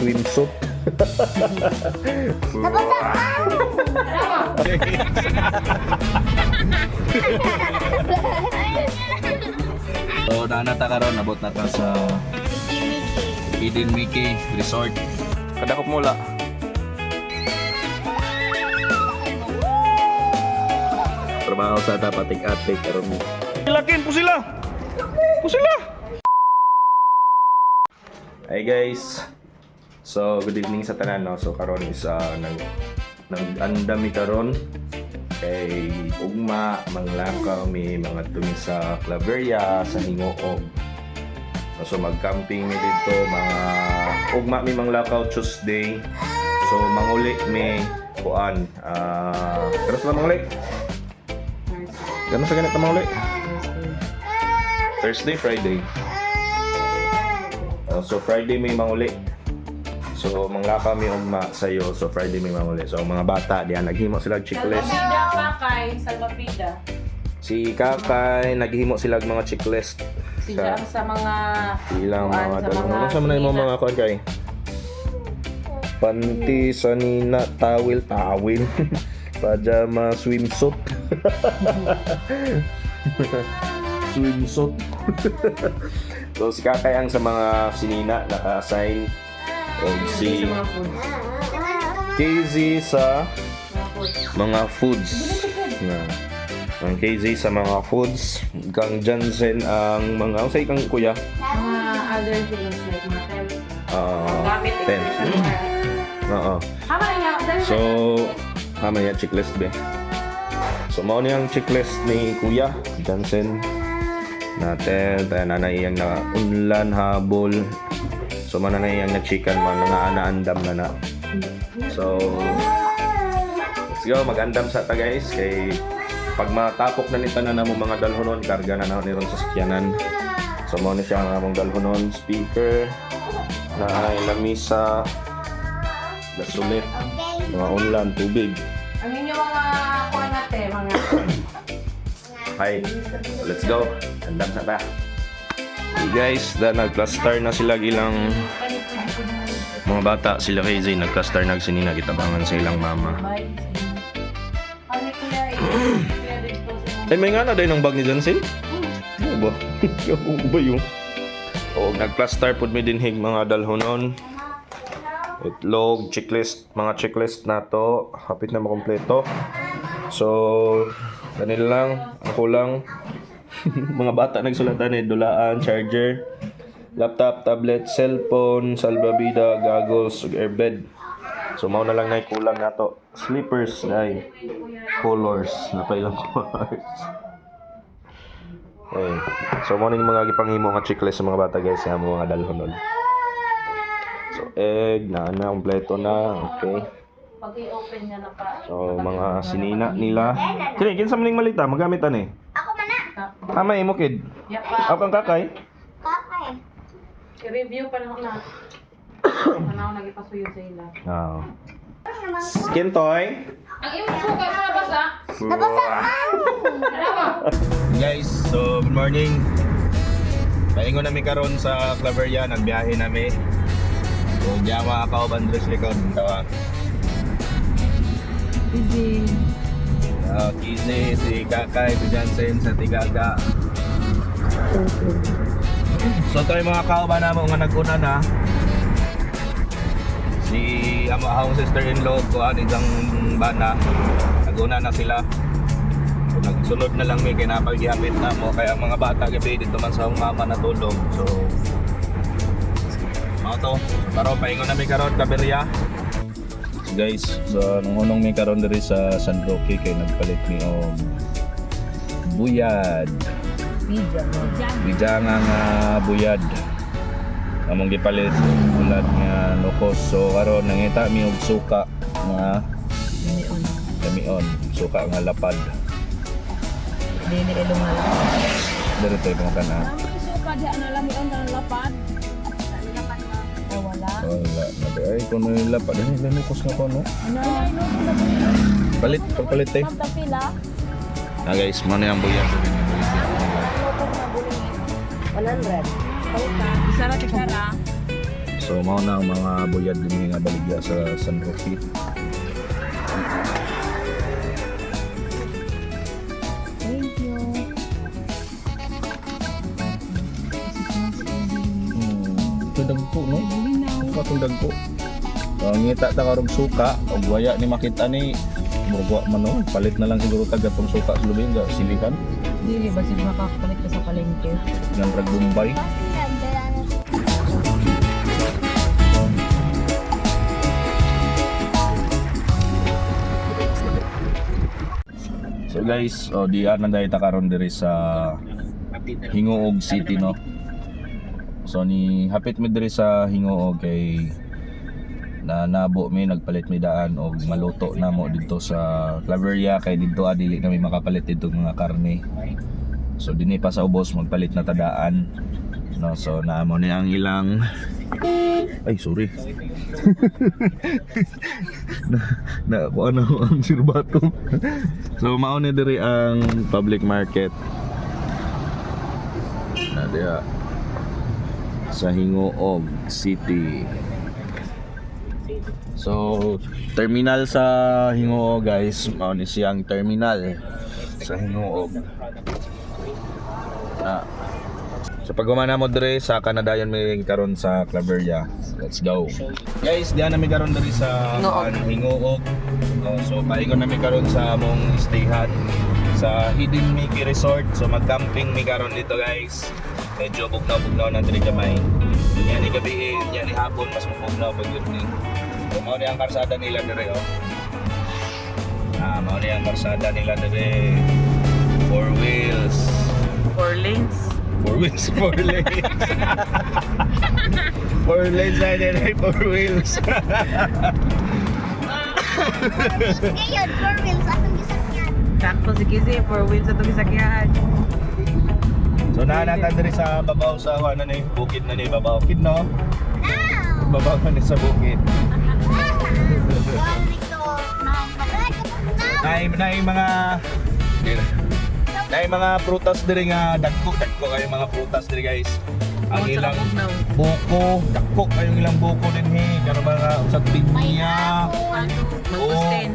Swimsuit. So, nanata karon nabot na ta sa Eden Mickey Resort. Kadakop mula. Trabaho sa tapatik-atik karon mo. Ilakin po sila. Po sila. Hi guys. So, good evening sa tanan, no? So, karon is nag-andami karon kay ugma manglakaw mi mga tumi sa Claveria sa Hingoog. So, mag-camping mi dito mga ugma mi manglakaw Tuesday. So, manguli mi kuan. Pero sa manguli. Gano sa ganito manguli? Thursday, Friday. So, Friday may manguli. So, manglakaw mi ugma sayo. So, Friday may manguli. So, mga bata, diyan, naghimo sila checklist. Salvapida, Kakay, Salvapida. Si Kakay, naghimo sila mga checklist. Si Jam sa mga... Ilang kuan, mga sa dalawa. mga Ano sa mga yung sinina. mga kuan kay? Panty, sanina, tawil. Pajama, swimsuit. Swimsuit. So, si Kakay ang sa mga sinina naka-assign. O si Sa mga food. KZ sa Mga food. mga foods. Ang KZ sa mga foods. Kang Jansen ang mga... Ang say kang kuya? Mga other things like mga gamit. 10. Oo. Hama na nga. So, mamaya checklist be. So, mao niyang checklist ni Kuya Jansen natin. Tayo nanay iyang na unlan, habol. So, mananay iyang na chicken man nga anaandam na na. So, let's go. Mag-andam sa ta guys. Kay pag matapok na nita na mo mga dalhonon, karga na ni ron sa sakyanan. So, mao ni siya ang among dalhonon. Speaker na ay lamisa, gasulit, mga unlan, tubig. Ang inyo mga kuha natin, mga... Hi, let's go. Andam sa ta. Hey guys, nag-cluster na sila ilang mga bata. Sila kay Zay, nag-cluster na sinina. Kitabangan sa ilang mama. Ano kuya eh? Eh, may nga na dahil ng bag ni Jansen? Ano ba? Ano ba yun? O, nag-cluster po may dinhig mga dalhonon. Itlog, checklist, mga checklist na to. Hapit na makompleto. So, ganito lang. Ako lang. Mga bata nagsulatan eh. Dulaan, charger, laptop, tablet, cellphone, salbabida, goggles, earbed. So, mao na lang na kulang na to. Slippers na colors. Napailang colors. Okay. So, mao na yung mga gipanghimo nga checklist sa mga bata guys. Sa mga dalhonon. So, egg, na kompleto na. Okay. Pag i-open niya na pa. So, mga sinina nila. Kini, kinsa maning malita, magamit ani. Ako man na. Tama imo kid. Yeah, pa. Ako ang kakay. Kakay. I-review pa lang na. Ano nagipasuyo sa ila. Oo. Skin toy. Ang imo po kay mga basa. Nabasa Guys, so good morning. Paingon nami karon sa Claveria, nagbiyahe nami. So, diya mga kauban dres likod. Tawa. Easy. Kizi, si Kakay, si Jansen, sa Tigaga. So ito yung mga kauban namo nga naguna na. Si amahong sister-in-law ko ani isang bana. Naguna na sila. So, nagsunod na lang may kinapagihapit na mo. Kaya ang mga bata gabi dito man sa mama natulog. So, mga to. Karon paingon na may karon Claveria. Guys, so nung unong may karon diri sa San Roque kay nagpalit ni buyad. Bijanga nga buyad. Among gipalit ulat nga nukos. So karon nangita mi og suka nga gamion. Suka nga lapad. Dili ilong na lapad. Diri tayo mga kana. Suka di ana lamion na lapad. Wala. Wala na ay kuno yung lapad ani nukos nga kuno. Ano? Palit, pagpalit tayo. Pila? Guys, mo na yung buyad. 100. Isa ra. So So mao na ang mga buyad din nga baligya sa San Roque. Thank you. Ito dagko no? Ito itong dagko. So ngita ta karong suka, og waya ni makita ni murwa man no, palit na lang siguro tag atong suka sa lubing ga silikan. Dili ba sila makakapalit ka sa palengke? Nang rag Bombay. So guys, di anan dahil ta karon diri sa Hingoog City no. So ni hapit mi diri sa Hingoog kay nabo mi nagpalit mi daan og maluto na mo dito sa Claveria kay dito dili na mi makapalit dito mga karne. So dinhi pa sa ubos magpalit na tadaan. No, so naamo ni ang ilang ay sorry. na ano ang sirbato. So mao ni diri ang public market. Na diha sa Hingoog City. So terminal sa Hingoog guys, mao ni siyang terminal sa Hingoog. So pag gumana mo dire sa Canadayan may karon sa Claveria. Let's go. Guys, diyan na mi karon dire sa Hingoog. So paingon na mi karon sa among stayhan sa Hidden Mickey Resort. So mag-camping mi karon dito guys. Medyo bugnaw-bugnaw na dire gamay. Yan ni gabi, yan ni hapon mas mabugnaw pag evening. So mao ni ang karsada nila dire oh. Mao ni ang karsada nila dire. 4 wheels. 4 lanes. 4 wheels, 4 lanes. 4 lanes na din ay 4 wheels. Ngayon, 4 wheels atong gisakyan. Sakto si Kizzy, 4 wheels sa itong isakyahan. So naanatan diri sa babaw sa ano ni bukid na ni babaw kid no. Now! Babaw na ni sa bukid. Nay mga prutas diri nga dagko kayo mga prutas diri guys. Ang ilang buko, dagko kayo ilang buko din karo mga usag pinya.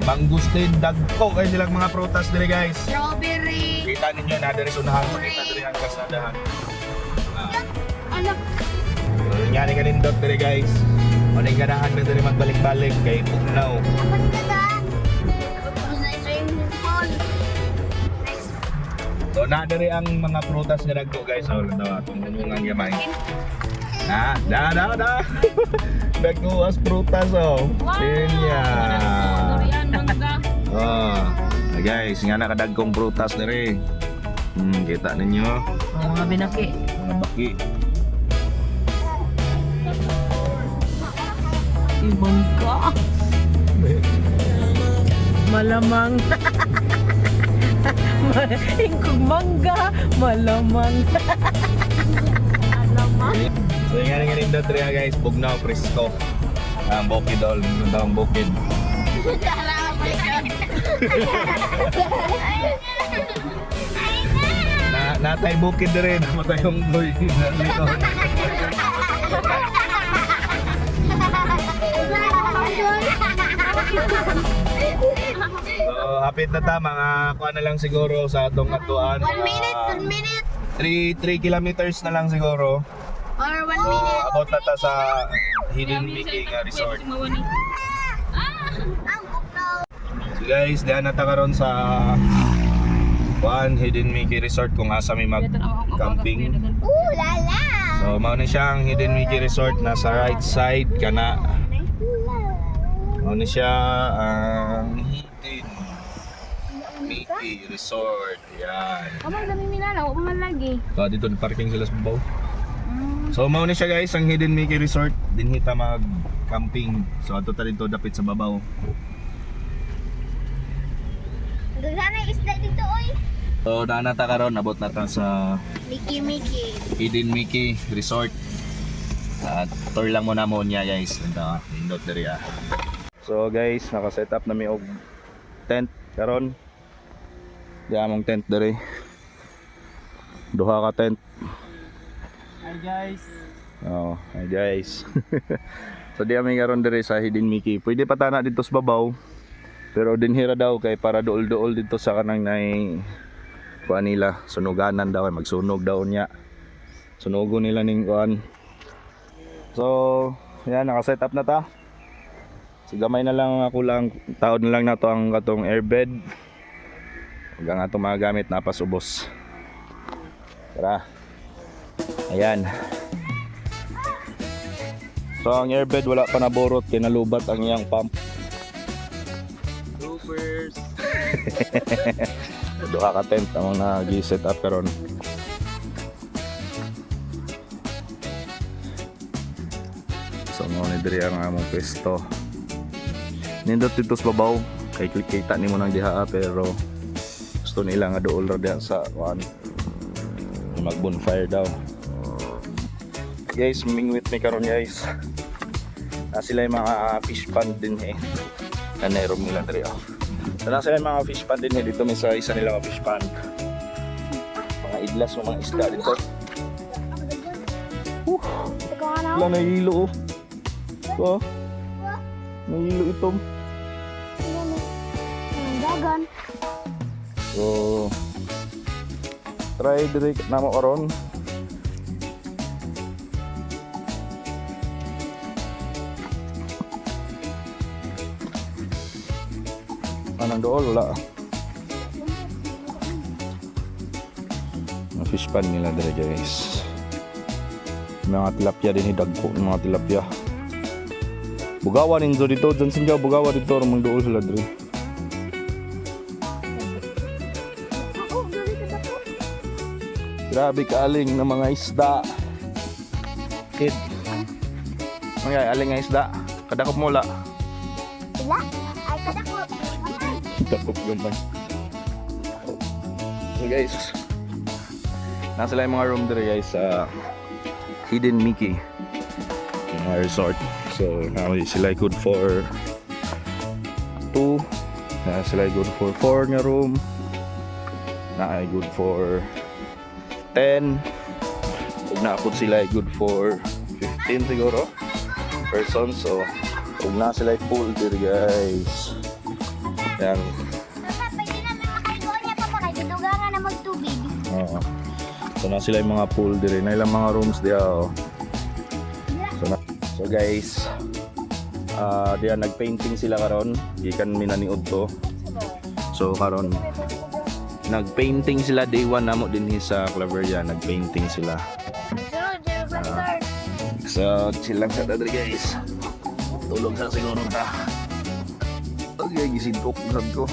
Mangustin, dagko kayo silang mga prutas diri guys. Strawberry. Kita ninyo na diri sunahan, makita diri ang kasadahan. Anak. Yan ni kanindot diri guys. Maning ganahan na diri magbalik-balik kay Pugnaw. Dapat ka da. Nice swimming pool. Nice. So na diri ang mga prutas nga dagko guys. So daw atong nunungan gamay. Da. Dagko as prutas oh. Pinya. Guys, nga nakadagkong prutas diri. Kita ninyo. Mga binaki. Mga baki. Ibang ka. Malamang. Ingkog mangga. Malamang. So nga nga rin dito guys, Bugnaw, Presko. Ang bukid all, ang bukid. Natay bukid rin, namatay yung boy. So hapit na ta, mga kuha na lang siguro sa atong katuan. 1 minute. 3 kilometers na lang siguro. Or 1 So minute. about na ta sa Hidden Mickey nga resort. Ang bugnaw. So guys, diyan na ta karon sa Hidden Mickey Resort kung asa may mag-camping. Lala. So mao na siya ang Hidden Mickey Resort, nasa right side kana. Mao na siya ang Hidden Mickey Resort. Yan. Kamang dami minala, huwag man lagi. So dito ni parking sila sa babaw. So mao na siya guys ang Hidden Mickey Resort. Dinhi ta mag-camping. So ato ta dito dapit sa babaw. Gagana isda dito, oy. So na ta karon, nabot na ta sa Mickey. Hidden Mickey Resort. At tour lang muna mo niya guys. Indot diri ah. So guys, naka-set up na mi og tent karon. Di among tent diri. Duha ka tent. Hi guys, Oh, hi guys. So di kami karon diri sa Hidden Mickey. Pwede pa tana dito sa babaw. Pero dinhira daw kay para dool-dool dito sa kanang nay kuan nila, sunuganan daw, magsunog daw niya. Sunugo nila ning kuan. So, yan naka-set up na ta. So gamay na lang ako lang, taod na lang nato ang katong airbed. Huwag nga ito magagamit, napasubos. Tara. Ayan. So ang airbed wala pa naborot, kinalubat ang iyang pump. Bloopers. Duha ka tent ang nag-set up karon. So mo ni diri ang among pwesto. Nindot dito sa babaw kay kita nimo nang diha pero gusto nila nga dool ra diha sa one mag bonfire daw. Guys, mingwit ni karon guys. Sila yung mga fish pond din eh. Nanero nila diri oh. So sila yung mga fish pond din eh dito may sa isa nila mga fish pond. Mga idlas o mga isda dito. Wala na hilo oh. Oh. Nahilo ito. Dagan. So try diri namo oron. Anong dool wala. Mga fish pan nila dere guys. Mga tilapia din hidagpo mga tilapia. Bugawa nin do dito dyan sinjaw bugawa dito ramang dool sila dere. Grabe kaaling na mga isda. Kid. Mga aling nga isda. Kadakop mo la. Sila? Ay, kadako. Dakop gamay. So guys, nasa lang yung mga room dito guys sa Hidden Mickey mga resort. So sila ay good for 2, sila ay good for 4 nga room, na ay good for 10, ug naapod sila ay good for 15 siguro persons. So ug na sila ay pool dito guys. Yan. Papa, pwede naman makalimuan niya pa kay dudugangan na magtubig. Oo. So na sila yung mga pool dire, na ilang mga rooms diya oh. So guys, diyan nagpainting sila karon, gikan minaniud to. So karon nagpainting sila day 1 namo dinhi sa Claveria, nagpainting sila. So silang sa dadri guys. Tulog sa siguro ta. Okay, gisintok sad ko.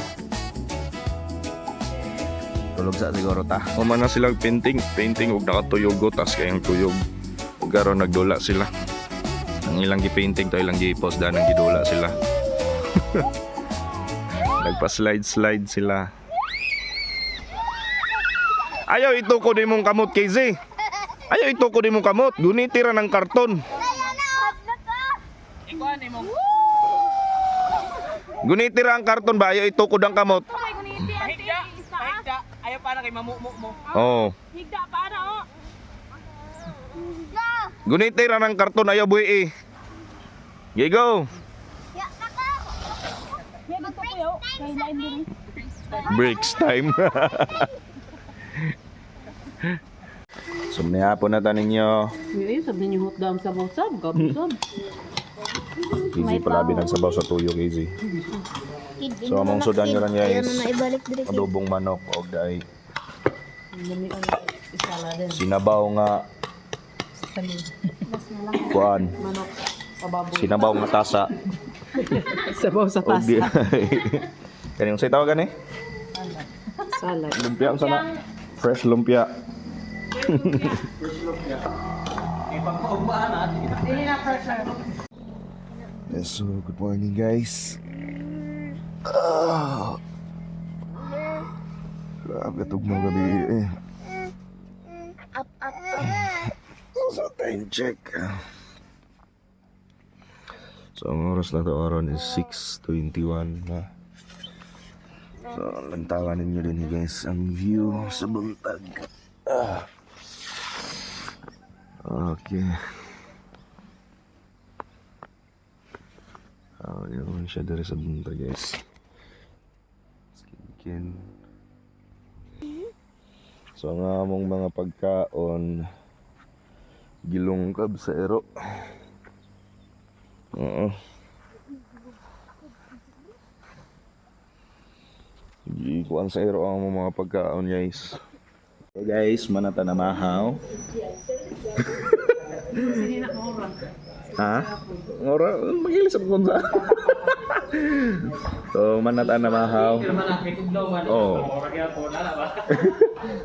Tulog sa siguro ta. Uma na silang painting ug nakatuyog go tas kayang tuyog. Ug karon nagdula sila. Ang ilang gi-painting to ilang gi-post da nang gidula sila. Nagpa-slide sila. Ayaw ito ko di mong kamot KZ. Ayaw ito ko di mong kamot. Gunitira ng karton. Ikuan ni mo. Gunitira ang karton ba? Ayaw ito ko dang kamot. Pahigda. Pahigda. Ayaw para kay mamumu mo. Oh. Higda para oh. Gunitira ng karton ayaw buhi eh. Okay, go. Breaks time. So nihapon na ta ninyo. Ay, sabi niyo hot down sa bawsab, gabsab. Easy pala binagsabaw sa tuyo easy. So among sudan nyo lang guys. Ibalik dire. Adobong manok o dahil Dami ang isala din. sinabaw nga Salim. kuan. Manok, pababoy. Sinabaw nga tasa. Sabaw sa O di. Kanyung say tawagan eh? Salad. Lumpia ang sana. Fresh lumpia. Hindi na pressure. Yes, so good morning guys. Grabe tugmang gabi eh. Up. So time check. So ang oras na to around is 6:21 na. So lantawan ninyo din guys ang view sa buntag. Okay. Yun siya dari sa bunta guys. Skinkin. So ang among mga pagkaon gilungkab sa ero. Gikuan sa ero ang among mga pagkaon guys. So guys, manata na mahaw. Sinina mo ba? Ha? Ngora, magilis ang kunsa. So, manata na mahaw. Oh.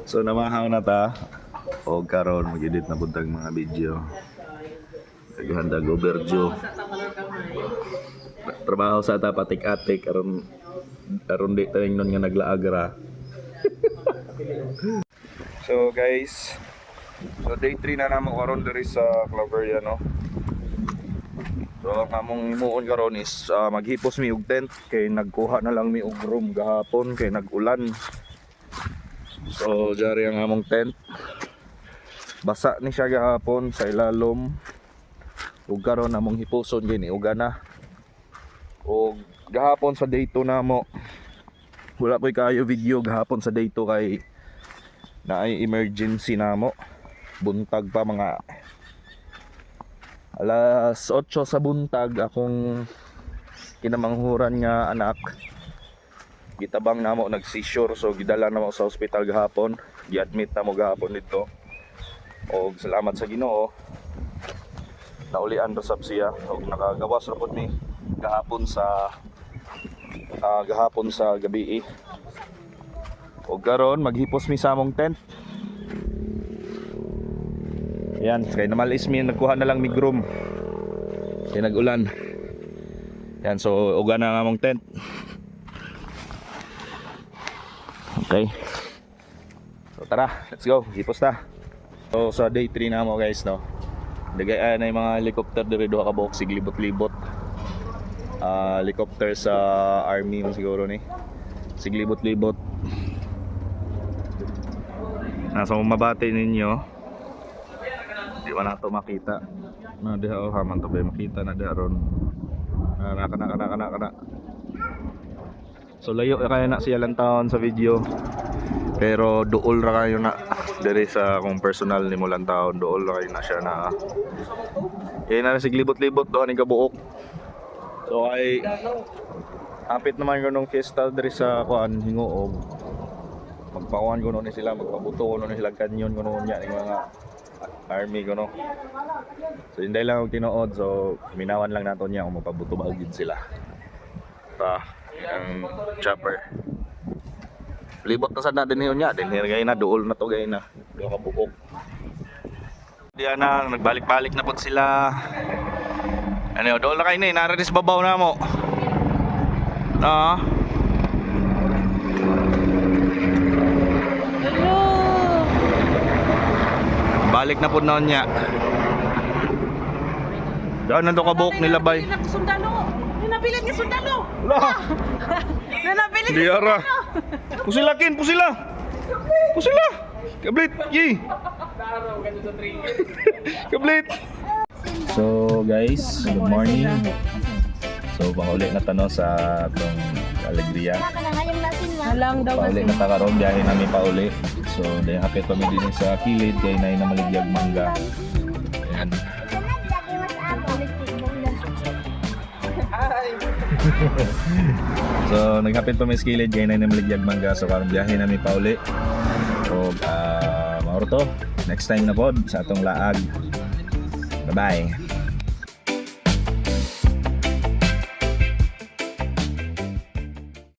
So, namahaw na ta. O karon mag-edit na buntag mga video. Naghanda go Berjo. Trabaho sa ta patik-atik aron di tayong nun nga naglaagra. So guys, so day 3 na namo karon diri sa Claveria no. So ang among imuon karon is maghipos mi og tent kay nagkuha na lang mi og room gahapon kay nag-ulan. So jari ang among tent. Basa ni siya gahapon sa ilalom. Ug karon among hipuson gini uga na. Og gahapon sa day 2 namo. Wala po'y kayo video gahapon sa day 2 kay naay emergency namo. Buntag pa mga alas 8 sa buntag akong kinamanghuran nga anak gitabang namo nag-seizure so gidala namo sa ospital gahapon. Gi-admit namo gahapon dito. Og salamat sa Ginoo. Naulian ra sab siya og nakagawas ra pud ni gahapon sa gabi. Og karon maghipos mi sa among tent. Ayan, kay namalis mi nagkuha na lang mi groom. Kay nag-ulan. Ayan, so uga na ang among tent. Okay. So tara, let's go. Hipos ta. So sa day 3 na mo guys no. Dagay na yung mga helicopter diri duha ka buok siglibot-libot. Helicopter sa army mo siguro ni. Siglibot-libot. Nasa mabati ninyo. Di ba na ito makita? Na diha o haman to ba makita na diha ron. Kana. So layo kaya na siya lang taon sa video. Pero duol ra kayo na diri sa kung personal ni mo lang taon duol ra kayo na siya na. Kaya na siglibot-libot do ani kabuok. So ay apit naman ko nung fiesta diri sa kuan Hingoog. Magpakuan ko ni sila, magpabuto ko ni sila kanyon ko niya ng mga army ko no. So hindi lang ako tinuod so minawan lang nato niya kung mapabuto ba gid sila. Pa ang chopper. Libot na sad na din niya, din gay na duol na to gay na. Do ka buok. Diyan na nagbalik-balik na pud sila. Ano, doon na kayo na nararis babaw na mo. Balik na po noon niya. Doon na doon kabuk nila bay. Sundalo. Nanapilit ni sundalo. Wala. Nanapilit ni Liara. Pusilakin, pusila. Kablit, yi. Kablit. So guys, good morning. So pangulit na tano sa atong Alegria. Wala ka na nga yung lasin ma. Halang daw Pauli na takaron biyahe namin pauli. So dahil hapit kami din sa kilid kay nay na maligyag mangga. Ayan. Lagi mas abo. So naghapit pa may kilid kay nay na maligyag mangga so karon biyahe namin pauli. Og mauro to. Next time na pod sa atong laag. Bye-bye.